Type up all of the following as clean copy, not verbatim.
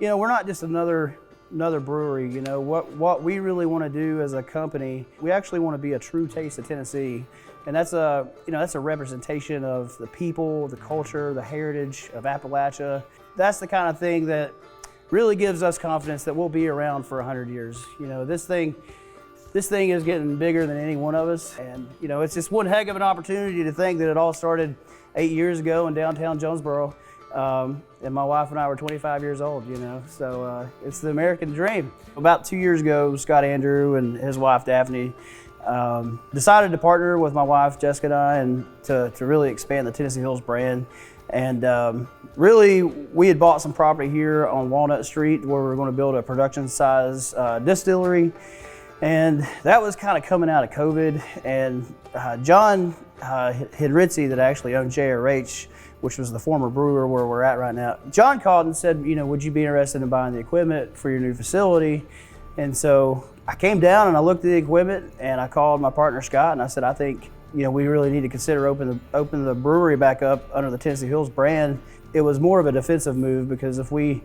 we're not just another brewery. What we really want to do as a company, we actually want to be a true taste of Tennessee. And that's a representation of the people, the culture, the heritage of Appalachia. That's the kind of thing that really gives us confidence that we'll be around for 100 years. This thing is getting bigger than any one of us. And, it's just one heck of an opportunity to think that it all started 8 years ago in downtown Jonesboro. And my wife and I were 25 years old, so it's the American dream. About 2 years ago, Scott Andrew and his wife Daphne decided to partner with my wife Jessica and I and to really expand the Tennessee Hills brand. And really, we had bought some property here on Walnut Street where we were going to build a production size distillery. And that was kind of coming out of COVID. And John Hidritzi, that actually owned JRH, which was the former brewer where we're at right now, John called and said, would you be interested in buying the equipment for your new facility? And so I came down and I looked at the equipment and I called my partner Scott and I said, I think, we really need to consider open the brewery back up under the Tennessee Hills brand. It was more of a defensive move because if we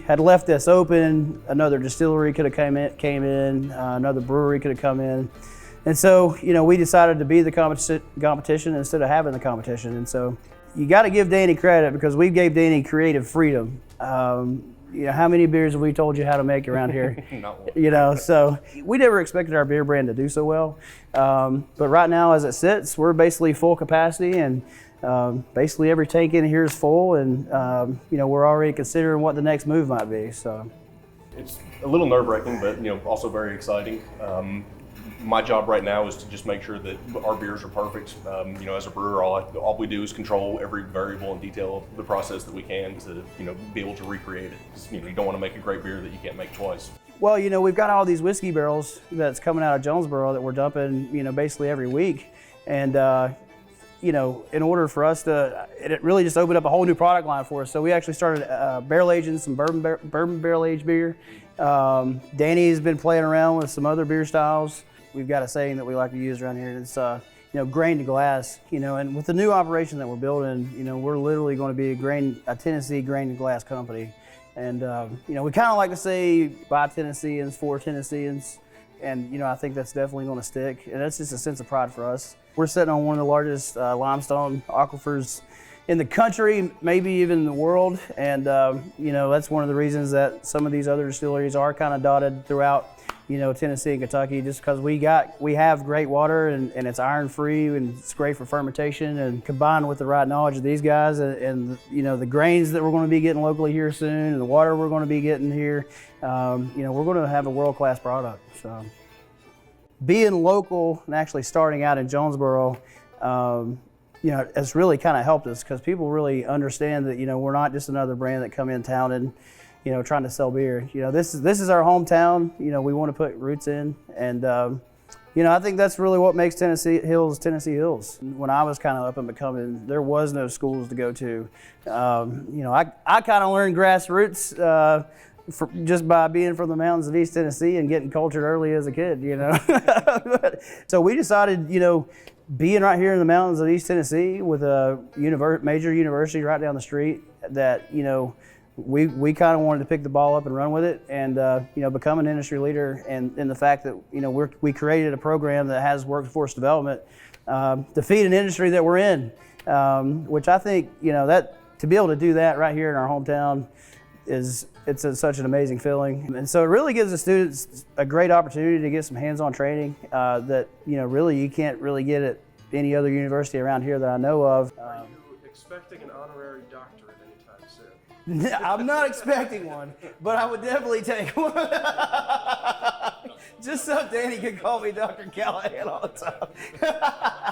had left this open, another distillery could have came in, another brewery could have come in. And so, we decided to be the competition instead of having the competition. And so you got to give Danny credit because we gave Danny creative freedom. How many beers have we told you how to make around here? Not one. So we never expected our beer brand to do so well. But right now, as it sits, we're basically full capacity and basically every tank in here is full. And, we're already considering what the next move might be. So it's a little nerve-wracking, but, also very exciting. My job right now is to just make sure that our beers are perfect. As a brewer, all we do is control every variable and detail of the process that we can to, be able to recreate it. 'Cause, you don't want to make a great beer that you can't make twice. Well, we've got all these whiskey barrels that's coming out of Jonesboro that we're dumping, basically every week. And, in order for us it really just opened up a whole new product line for us. So we actually started barrel aging some bourbon barrel aged beer. Danny's been playing around with some other beer styles. We've got a saying that we like to use around here. It's, grain to glass, and with the new operation that we're building, we're literally going to be a Tennessee grain to glass company. And, we kind of like to say by Tennesseans, for Tennesseans. And, I think that's definitely going to stick. And that's just a sense of pride for us. We're sitting on one of the largest limestone aquifers in the country, maybe even in the world. And, that's one of the reasons that some of these other distilleries are kind of dotted throughout, Tennessee and Kentucky, just because we have great water and it's iron free and it's great for fermentation, and combined with the right knowledge of these guys and the grains that we're going to be getting locally here soon and the water we're going to be getting here, we're going to have a world-class product. So being local and actually starting out in Jonesboro, it's really kind of helped us because people really understand that, we're not just another brand that come in town and, trying to sell beer. This is our hometown. We want to put roots in. And, I think that's really what makes Tennessee Hills. When I was kind of up and becoming, there was no schools to go to. I kind of learned grassroots just by being from the mountains of East Tennessee and getting cultured early as a kid, So we decided, being right here in the mountains of East Tennessee with a major university right down the street that, we kind of wanted to pick the ball up and run with it and, become an industry leader. And in the fact that, we created a program that has workforce development to feed an industry that we're in, which I think, that to be able to do that right here in our hometown it's such an amazing feeling. And so it really gives the students a great opportunity to get some hands-on training that, really you can't really get at any other university around here that I know of. Are you expecting an honorary doctorate anytime soon? I'm not expecting one, but I would definitely take one. Just so Danny could call me Dr. Callahan all the time.